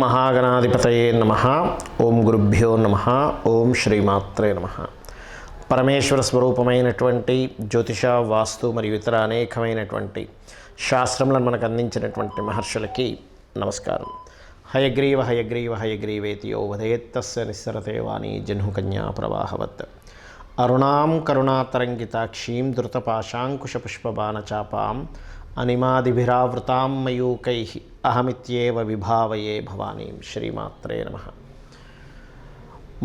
మహాగణాధిపతయే నమః. ఓం గురుభ్యో నమః. ఓం శ్రీమాత్రే నమః. పరమేశ్వర స్వరూపమైనటువంటి జ్యోతిష, వాస్తు మరియు ఇతర అనేకమైనటువంటి శాస్త్రములను మనకు అందించినటువంటి మహర్షులకి నమస్కారం. హయగ్రీవ హయగ్రీవ హయగ్రీవేతి యో వదేత్తస్య నిస్సరతే వాణి జహ్నుకన్యా ప్రవాహవత్. అరుణాం కరుణాతరంగితాక్షీం ధృతపాశాంకుశపుష్పబాణచాపాం అనిమాదిభిరావృతాం మయూకైః అహమిత్యేవ విభావయే భవానీం. శ్రీమాత్రే నమః.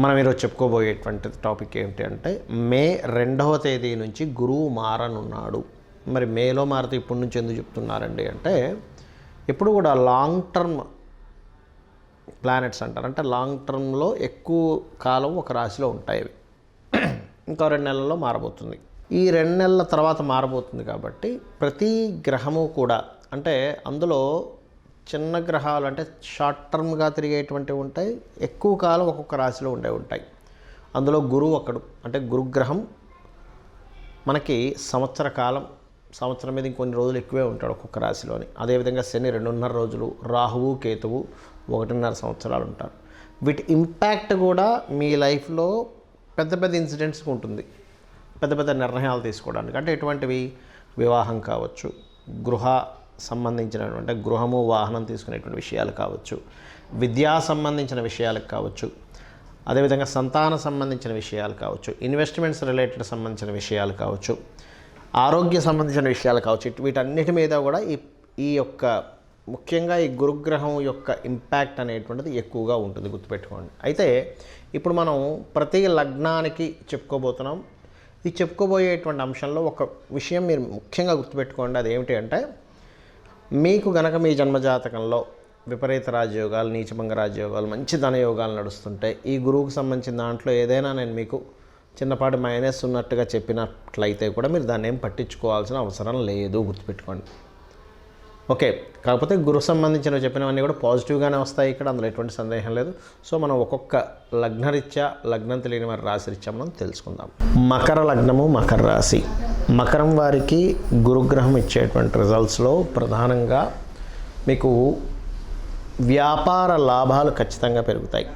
మనం ఈరోజు చెప్పుకోబోయేటువంటి టాపిక్ ఏమిటి అంటే, మే 2వ తేదీ నుంచి గురువు మారనున్నాడు. మరి మేలో మారితే ఇప్పటి నుంచి ఎందుకు చెప్తున్నారండి అంటే, ఎప్పుడు కూడా లాంగ్ టర్మ్ ప్లానెట్స్ అంటారు. అంటే లాంగ్ టర్మ్లో ఎక్కువ కాలం ఒక రాశిలో ఉంటాయి. అవి ఇంకో 2 నెలల్లో మారబోతుంది. ఈ 2 నెలల తర్వాత మారబోతుంది కాబట్టి ప్రతి గ్రహము కూడా, అంటే అందులో చిన్న గ్రహాలు అంటే షార్ట్ టర్మ్గా తిరిగేటువంటివి ఉంటాయి, ఎక్కువ కాలం ఒక్కొక్క రాశిలో ఉంటాయి. అందులో గురువు ఒకడు. అంటే గురుగ్రహం మనకి సంవత్సర కాలం, సంవత్సరం మీద ఇంకొన్ని రోజులు ఎక్కువే ఉంటాడు ఒక్కొక్క రాశిలోని. అదేవిధంగా శని 2.5 రోజులు, రాహువు కేతువు 1.5 సంవత్సరాలు ఉంటారు. వీటి ఇంపాక్ట్ కూడా మీ లైఫ్లో పెద్ద పెద్ద ఇన్సిడెంట్స్కి ఉంటుంది, పెద్ద పెద్ద నిర్ణయాలు తీసుకోవడానికి. అంటే ఎటువంటివి? వివాహం కావచ్చు, గృహ సంబంధించినటువంటి గృహము వాహనం తీసుకునేటువంటి విషయాలు కావచ్చు, విద్యా సంబంధించిన విషయాలకు కావచ్చు, అదేవిధంగా సంతాన సంబంధించిన విషయాలు కావచ్చు, ఇన్వెస్ట్మెంట్స్ రిలేటెడ్ సంబంధించిన విషయాలు కావచ్చు, ఆరోగ్య సంబంధించిన విషయాలు కావచ్చు. వీటన్నిటి మీద కూడా ఈ యొక్క ముఖ్యంగా ఈ గురుగ్రహం యొక్క ఇంపాక్ట్ అనేటువంటిది ఎక్కువగా ఉంటుంది, గుర్తుపెట్టుకోండి. అయితే ఇప్పుడు మనం ప్రతి లగ్నానికి చెప్పుకోబోతున్నాం. ఈ చెప్పుకోబోయేటువంటి అంశంలో ఒక విషయం మీరు ముఖ్యంగా గుర్తుపెట్టుకోండి. అదేమిటి అంటే, మీకు గనక మీ జన్మజాతకంలో విపరీత రాజయోగాలు, నీచభంగ రాజయోగాలు, మంచి ధనయోగాలు నడుస్తుంటే, ఈ గురువుకు సంబంధించిన దాంట్లో ఏదైనా నేను మీకు చిన్నపాటి మైనస్ ఉన్నట్టుగా చెప్పినట్లయితే కూడా మీరు దాన్ని ఏం పట్టించుకోవాల్సిన అవసరం లేదు, గుర్తుపెట్టుకోండి. ఓకే. కాకపోతే గురువు సంబంధించినవి చెప్పినవన్నీ కూడా పాజిటివ్గానే వస్తాయి ఇక్కడ, అందులో ఎటువంటి సందేహం లేదు. సో మనం ఒక్కొక్క లగ్నరీత్యా, లగ్నం తెలియని వారి రాశి రీత్యా మనం తెలుసుకుందాం. మకర లగ్నము, మకర రాశి. మకరం వారికి గురుగ్రహం ఇచ్చేటువంటి రిజల్ట్స్లో ప్రధానంగా మీకు వ్యాపార లాభాలు ఖచ్చితంగా పెరుగుతాయి.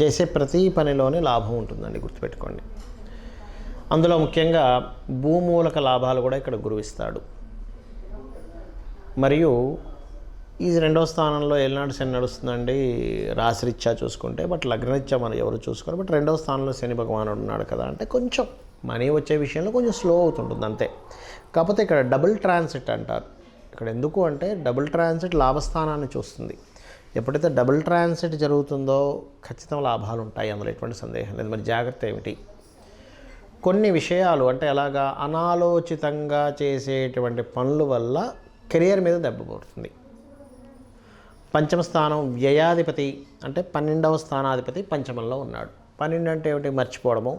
చేసే ప్రతి పనిలోనే లాభం ఉంటుందండి, గుర్తుపెట్టుకోండి. అందులో ముఖ్యంగా భూమూలక లాభాలు కూడా ఇక్కడ గురువు ఇస్తాడు. మరియు ఈ 2వ స్థానంలో ఏలినాడు శని నడుస్తుందండి రాశిరీత్యా చూసుకుంటే. బట్ లగ్నరీత్యా మనం ఎవరు చూసుకోరు. బట్ 2వ స్థానంలో శని భగవానుడు ఉన్నాడు కదా, అంటే కొంచెం మనీ వచ్చే విషయంలో కొంచెం స్లో అవుతుంటుంది అంతే. కాకపోతే ఇక్కడ డబుల్ ట్రాన్సిట్ అంటారు. ఇక్కడ ఎందుకు అంటే, డబుల్ ట్రాన్సిట్ లాభస్థానాన్ని చూస్తుంది. ఎప్పుడైతే డబుల్ ట్రాన్సిట్ జరుగుతుందో ఖచ్చితంగా లాభాలు ఉంటాయి, అందులో ఎటువంటి సందేహం లేదు. మరి జాగ్రత్త ఏమిటి? కొన్ని విషయాలు అంటే ఎలాగా, అనాలోచితంగా చేసేటువంటి పనుల వల్ల కెరియర్ మీద దెబ్బ పడుతుంది. పంచమ స్థానం వ్యయాధిపతి, అంటే 12వ స్థానాధిపతి పంచమంలో ఉన్నాడు. 12 అంటే ఏమిటి? మర్చిపోవడము,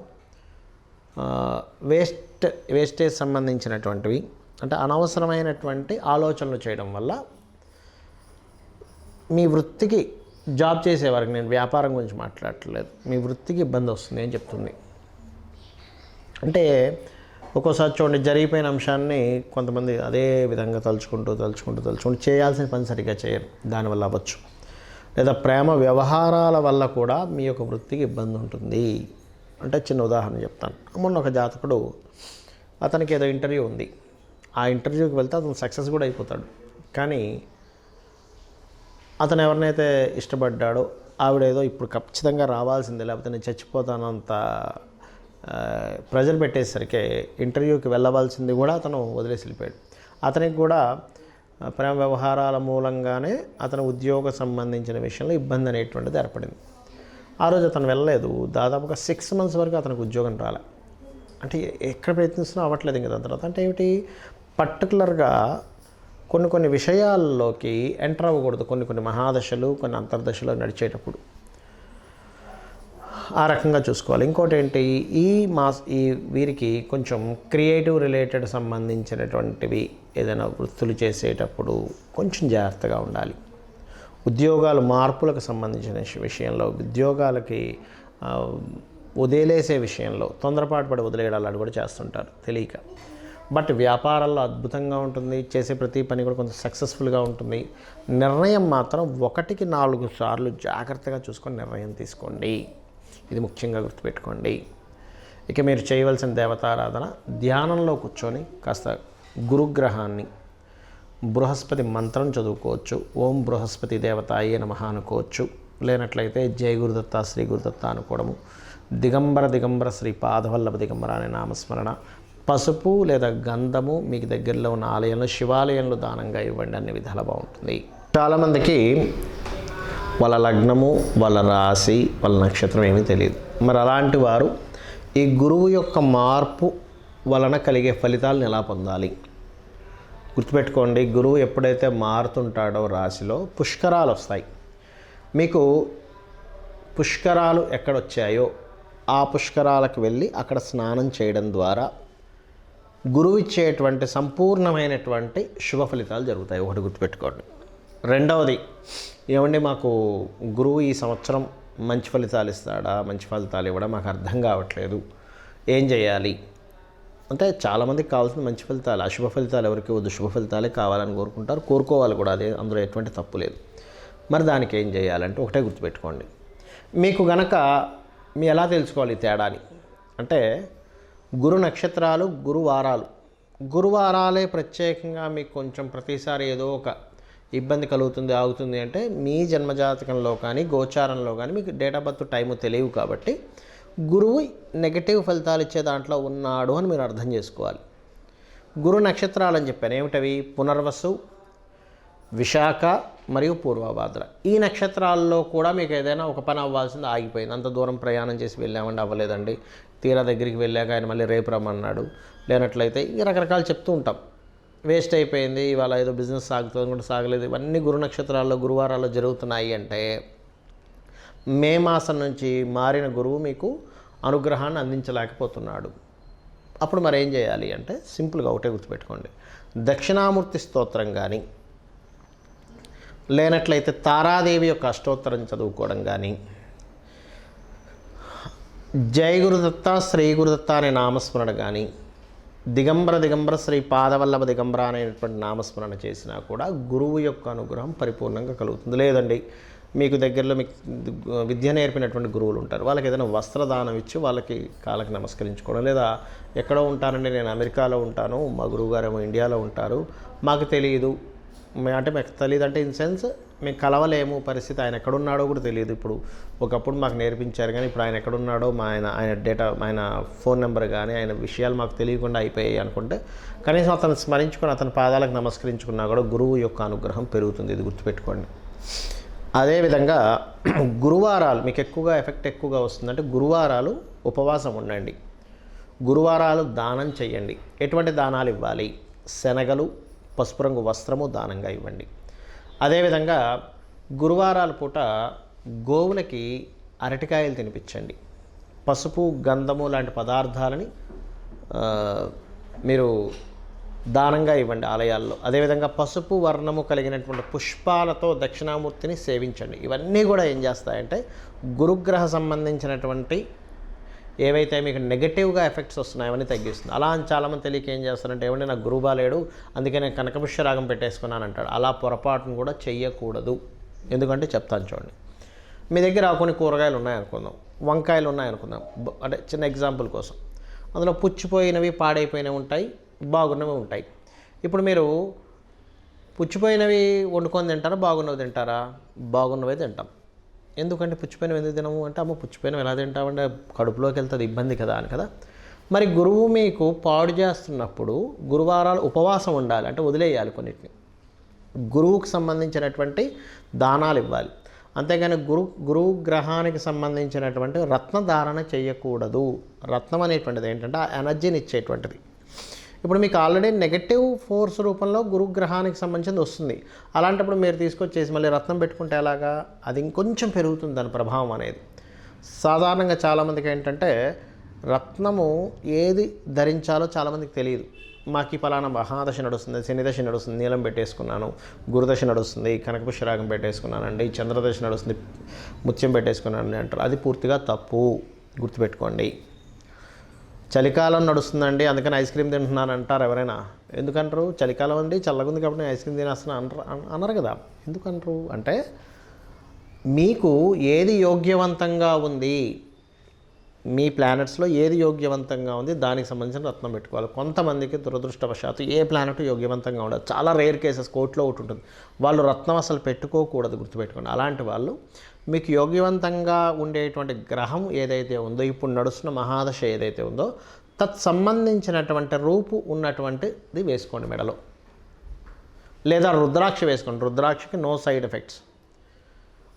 వేస్టేజ్ సంబంధించినటువంటివి, అంటే అనవసరమైనటువంటి ఆలోచనలు చేయడం వల్ల మీ వృత్తికి, జాబ్ చేసేవారికి, నేను వ్యాపారం గురించి మాట్లాడట్లేదు, మీ వృత్తికి ఇబ్బంది వస్తుంది అని చెప్తుంది. అంటే ఒక్కోసారి చూడండి, జరిగిపోయిన అంశాన్ని కొంతమంది అదే విధంగా తలుచుకుంటూ చేయాల్సిన పని సరిగ్గా చేయరు, దానివల్ల అవ్వచ్చు. లేదా ప్రేమ వ్యవహారాల వల్ల కూడా మీ యొక్క వృత్తికి ఇబ్బంది ఉంటుంది. అంటే చిన్న ఉదాహరణ చెప్తాను. మొన్న ఒక జాతకుడు, అతనికి ఏదో ఇంటర్వ్యూ ఉంది, ఆ ఇంటర్వ్యూకి వెళ్తే అతను సక్సెస్ కూడా అయిపోతాడు. కానీ అతను ఎవరినైతే ఇష్టపడ్డాడో ఆవిడేదో ఇప్పుడు ఖచ్చితంగా రావాల్సిందే, లేకపోతే నేను చచ్చిపోతానంత ప్రెజర్ పెట్టేసరికి ఇంటర్వ్యూకి వెళ్ళవలసింది కూడా అతను వదిలేసి వెళ్ళిపోయాడు. అతనికి కూడా ప్రేమ వ్యవహారాల మూలంగానే అతని ఉద్యోగ సంబంధించిన విషయంలో ఇబ్బంది అనేటువంటిది ఏర్పడింది. ఆ రోజు అతను వెళ్ళలేదు. దాదాపుగా 6 months వరకు అతనికి ఉద్యోగం రాలే. అంటే ఎక్కడ ప్రయత్నిస్తున్నా అవ్వట్లేదు ఇంకా. దాని తర్వాత అంటే ఏమిటి, పర్టికులర్గా కొన్ని విషయాల్లోకి ఎంటర్ అవ్వకూడదు. కొన్ని మహాదశలు, కొన్ని అంతర్దశలు నడిచేటప్పుడు ఆ రకంగా చూసుకోవాలి. ఇంకోటి ఏంటి, ఈ వీరికి కొంచెం క్రియేటివ్ రిలేటెడ్ సంబంధించినటువంటివి ఏదైనా వృత్తులు చేసేటప్పుడు కొంచెం జాగ్రత్తగా ఉండాలి. ఉద్యోగాలు మార్పులకు సంబంధించిన విషయంలో, ఉద్యోగాలకి వదిలేసే విషయంలో తొందరపాటు పడి వదిలేయడాలు కూడా చేస్తుంటారు తెలియక. బట్ వ్యాపారాల్లో అద్భుతంగా ఉంటుంది, చేసే ప్రతి పని కూడా కొంచెం సక్సెస్ఫుల్గా ఉంటుంది. నిర్ణయం మాత్రం 1-4 సార్లు జాగ్రత్తగా చూసుకొని నిర్ణయం తీసుకోండి. ఇది ముఖ్యంగా గుర్తుపెట్టుకోండి. ఇక మీరు చేయవలసిన దేవతారాధన, ధ్యానంలో కూర్చొని కాస్త గురుగ్రహాన్ని, బృహస్పతి మంత్రం చదువుకోవచ్చు. ఓం బృహస్పతి దేవతాయే నమః అనుకోవచ్చు. లేనట్లయితే జయ గురుదత్త శ్రీ గురుదత్త అనుకోవడము, దిగంబర శ్రీ పాదవల్లభ దిగంబర అనే నామస్మరణ, పసుపు లేదా గంధము మీకు దగ్గరలో ఉన్న ఆలయంలో, శివాలయంలో దానంగా ఇవ్వండి. అన్ని విధాలా బాగుంటుంది. చాలామందికి వాళ్ళ లగ్నము, వాళ్ళ రాశి, వాళ్ళ నక్షత్రం ఏమీ తెలియదు. మరి అలాంటి వారు ఈ గురువు యొక్క మార్పు వలన కలిగే ఫలితాలను ఎలా పొందాలి? గుర్తుపెట్టుకోండి, గురువు ఎప్పుడైతే మారుతుంటాడో రాశిలో పుష్కరాలు వస్తాయి. మీకు పుష్కరాలు ఎక్కడొచ్చాయో ఆ పుష్కరాలకు వెళ్ళి అక్కడ స్నానం చేయడం ద్వారా గురువు ఇచ్చేటువంటి సంపూర్ణమైనటువంటి శుభ ఫలితాలు జరుగుతాయి. ఒకటి గుర్తుపెట్టుకోండి. రెండవది, ఏమండి మాకు గురువు ఈ సంవత్సరం మంచి ఫలితాలు ఇస్తాడా, మంచి ఫలితాలు ఇవ్వడా మాకు అర్థం కావట్లేదు, ఏం చేయాలి అంటే, చాలామందికి కావాల్సిన మంచి ఫలితాలు, అశుభ ఫలితాలు ఎవరికి వద్దు, శుభ ఫలితాలే కావాలని కోరుకుంటారు, కోరుకోవాలి కూడా. అదే అందులో ఎటువంటి తప్పు లేదు. మరి దానికి ఏం చేయాలంటే ఒకటే గుర్తుపెట్టుకోండి. మీకు గనక మీ ఎలా తెలుసుకోవాలి ఈ తేడాని అంటే, గురు నక్షత్రాలు, గురువారాలే ప్రత్యేకంగా మీకు కొంచెం ప్రతిసారి ఏదో ఒక ఇబ్బంది కలుగుతుంది, ఆగుతుంది అంటే మీ జన్మజాతకంలో కానీ గోచారంలో కానీ మీకు డేట్ ఆఫ్ బర్త్ టైము తెలియవు. కాబట్టి గురువు నెగటివ్ ఫలితాలు ఇచ్చే దాంట్లో ఉన్నాడు అని మీరు అర్థం చేసుకోవాలి. గురు నక్షత్రాలు అని చెప్పాను, ఏమిటవి? పునర్వసు, విశాఖ మరియు పూర్వభాద్ర. ఈ నక్షత్రాల్లో కూడా మీకు ఏదైనా ఒక పని అవ్వాల్సింది ఆగిపోయింది. అంత దూరం ప్రయాణం చేసి వెళ్ళామండి, అవ్వలేదండి, తీరా దగ్గరికి వెళ్ళాక ఆయన మళ్ళీ రేపు రమ్మన్నాడు, లేనట్లయితే ఇక రకరకాలు చెప్తూ ఉంటాం, వేస్ట్ అయిపోయింది, ఇవాళ ఏదో బిజినెస్ సాగుతుంది కూడా సాగలేదు. ఇవన్నీ గురు నక్షత్రాల్లో గురువారాల్లో జరుగుతున్నాయి అంటే మే మాసం నుంచి మారిన గురువు మీకు అనుగ్రహాన్ని అందించలేకపోతున్నాడు. అప్పుడు మరి ఏం చేయాలి అంటే, సింపుల్గా ఒకటే గుర్తుపెట్టుకోండి. దక్షిణామూర్తి స్తోత్రం కానీ, లేనట్లయితే తారాదేవి యొక్క అష్టోత్తరం చదువుకోవడం కానీ, జయ గురుదత్త శ్రీ గురుదత్త అనే నామస్మరణ కానీ, దిగంబర శ్రీ పాదవల్లభ దిగంబర అనేటువంటి నామస్మరణ చేసినా కూడా గురువు యొక్క అనుగ్రహం పరిపూర్ణంగా కలుగుతుంది. లేదండి, మీకు దగ్గరలో మీకు విద్య నేర్పినటువంటి గురువులు ఉంటారు, వాళ్ళకి ఏదైనా వస్త్రదానం ఇచ్చి వాళ్ళకి కాళ్ళకి నమస్కరించుకోవడం, లేదా ఎక్కడో ఉంటానండి, నేను అమెరికాలో ఉంటాను, మా గురువుగారు ఏమో ఇండియాలో ఉంటారు, మాకు తెలియదు అంటే, మాకు తెలియదు అంటే ఇన్ సెన్స్ మేము కలవలేము పరిస్థితి, ఆయన ఎక్కడున్నాడో కూడా తెలియదు. ఇప్పుడు ఒకప్పుడు మాకు నేర్పించారు కానీ ఇప్పుడు ఆయన ఎక్కడున్నాడో ఆయన డేటా, ఆయన ఫోన్ నెంబర్ కానీ ఆయన విషయాలు మాకు తెలియకుండా అయిపోయాయి అనుకుంటే, కనీసం అతను స్మరించుకొని అతని పాదాలకు నమస్కరించుకున్నా కూడా గురువు యొక్క అనుగ్రహం పెరుగుతుంది. ఇది గుర్తుపెట్టుకోండి. అదేవిధంగా గురువారాలు మీకు ఎఫెక్ట్ ఎక్కువగా వస్తుందంటే, గురువారాలు ఉపవాసం ఉండండి, గురువారాలు దానం చేయండి. ఎటువంటి దానాలు ఇవ్వాలి? శనగలు, పసుపు రంగు వస్త్రము దానంగా ఇవ్వండి. అదేవిధంగా గురువారాల పూట గోవులకి అరటికాయలు తినిపించండి. పసుపు, గంధము లాంటి పదార్థాలని మీరు దానంగా ఇవ్వండి ఆలయాల్లో. అదేవిధంగా పసుపు వర్ణము కలిగినటువంటి పుష్పాలతో దక్షిణామూర్తిని సేవించండి. ఇవన్నీ కూడా ఏం చేస్తాయంటే, గురుగ్రహ సంబంధించినటువంటి ఏవైతే మీకు నెగటివ్గా ఎఫెక్ట్స్ వస్తున్నాయో అవన్నీ తగ్గిస్తుంది. అలా అని చాలామంది తెలియక ఏం చేస్తారంటే, ఏమంటే నాకు గురువు బాలేడు అందుకే నేను కనకపుష్యరాగం పెట్టేసుకున్నాను అంటాడు. అలా పొరపాటును కూడా చెయ్యకూడదు. ఎందుకంటే చెప్తాను చూడండి. మీ దగ్గర కొన్ని కూరగాయలు ఉన్నాయనుకుందాం, వంకాయలు ఉన్నాయనుకుందాం, అంటే చిన్న ఎగ్జాంపుల్ కోసం. అందులో పుచ్చిపోయినవి, పాడైపోయినవి ఉంటాయి, బాగున్నవి ఉంటాయి. ఇప్పుడు మీరు పుచ్చిపోయినవి వండుకొని తింటారా, బాగున్నవి తింటారా? బాగున్నవే తింటాం. ఎందుకంటే పుచ్చిపోయినవి ఎందుకు తినము అంటే, అమ్మ పుచ్చిపోయినవి ఎలా తింటామంటే కడుపులోకి వెళ్తుంది, ఇబ్బంది కదా అని కదా. మరి గురువు మీకు పాడు చేస్తున్నప్పుడు గురువారాలు ఉపవాసం ఉండాలి, అంటే వదిలేయాలి కొన్నిటిని. గురువుకు సంబంధించినటువంటి దానాలు ఇవ్వాలి. అంతేగాని గురువు గ్రహానికి సంబంధించినటువంటి రత్నధారణ చేయకూడదు. రత్నం అనేటువంటిది ఏంటంటే ఆ ఎనర్జీని ఇచ్చేటువంటిది. ఇప్పుడు మీకు ఆల్రెడీ నెగటివ్ ఫోర్స్ రూపంలో గురుగ్రహానికి సంబంధించింది వస్తుంది. అలాంటప్పుడు మీరు తీసుకొచ్చేసి మళ్ళీ రత్నం పెట్టుకుంటే ఎలాగా? అది ఇంకొంచెం పెరుగుతుంది దాని ప్రభావం అనేది. సాధారణంగా చాలామందికి ఏంటంటే, రత్నము ఏది ధరించాలో చాలామందికి తెలియదు. మాకు ఈ పలానా మహాదశ నడుస్తుంది, శనిదశ నడుస్తుంది, నీలం పెట్టేసుకున్నాను, గురుదశ నడుస్తుంది, కనకపుష్యరాగం పెట్టేసుకున్నానండి, చంద్రదశ నడుస్తుంది, ముత్యం పెట్టేసుకున్నానండి అంటారు. అది పూర్తిగా తప్పు, గుర్తుపెట్టుకోండి. చలికాలం నడుస్తుందండి అందుకని ఐస్ క్రీమ్ తింటున్నాను అంటారు ఎవరైనా. ఎందుకంటారు? చలికాలం అండి చల్లగా ఉంది కాబట్టి నేను ఐస్ క్రీమ్ తినేస్తున్నాను అనరు కదా. ఎందుకంటారు అంటే మీకు ఏది యోగ్యవంతంగా ఉంది, మీ ప్లానెట్స్లో ఏది యోగ్యవంతంగా ఉంది దానికి సంబంధించిన రత్నం పెట్టుకోవాలి. కొంతమందికి దురదృష్టవశాత్తు ఏ ప్లానెట్ యోగ్యవంతంగా ఉండదు. చాలా రేర్ కేసెస్, కోర్టులో ఒకటి ఉంటుంది. వాళ్ళు రత్నం అసలు పెట్టుకోకూడదు, గుర్తుపెట్టుకోండి. అలాంటి వాళ్ళు మీకు యోగ్యవంతంగా ఉండేటువంటి గ్రహం ఏదైతే ఉందో, ఇప్పుడు నడుస్తున్న మహాదశ ఏదైతే ఉందో తత్సంబంధించినటువంటి రూపు ఉన్నటువంటిది వేసుకోండి మెడలో. లేదా రుద్రాక్ష వేసుకోండి. రుద్రాక్షకి నో సైడ్ ఎఫెక్ట్స్.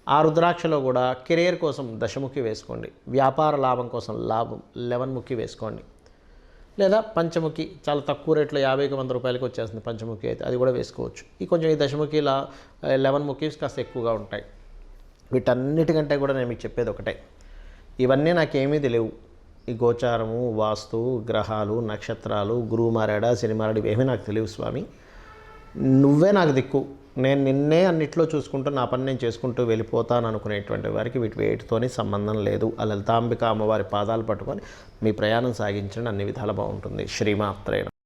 ఆ రుద్రాక్షలో కూడా కెరీర్ కోసం దశముఖి వేసుకోండి. వ్యాపార లాభం కోసం 11 ముఖి వేసుకోండి. లేదా పంచముఖి చాలా తక్కువ రేట్లో 50-100 రూపాయలకి వచ్చేస్తుంది పంచముఖి అయితే, అది కూడా వేసుకోవచ్చు. ఈ దశముఖి 11 ముఖీస్ కాస్త ఎక్కువగా ఉంటాయి. వీటన్నిటికంటే కూడా నేను మీకు చెప్పేది ఒకటే, ఇవన్నీ నాకేమీ తెలియవు. ఈ గోచారము, వాస్తు, గ్రహాలు, నక్షత్రాలు, గురువు మారాడా, శని మారాడు, ఇవేమీ నాకు తెలియవు స్వామి. నువ్వే నాకు దిక్కు. నేను నిన్నే అన్నిట్లో చూసుకుంటూ నా పని నేను చేసుకుంటూ వెళ్ళిపోతాను అనుకునేటువంటి వారికి వీటితోని సంబంధం లేదు. ఆ లలితాంబిక అమ్మవారి పాదాలు పట్టుకొని మీ ప్రయాణం సాగించండి, అన్ని విధాలు బాగుంటుంది. శ్రీమాత్రే నమః.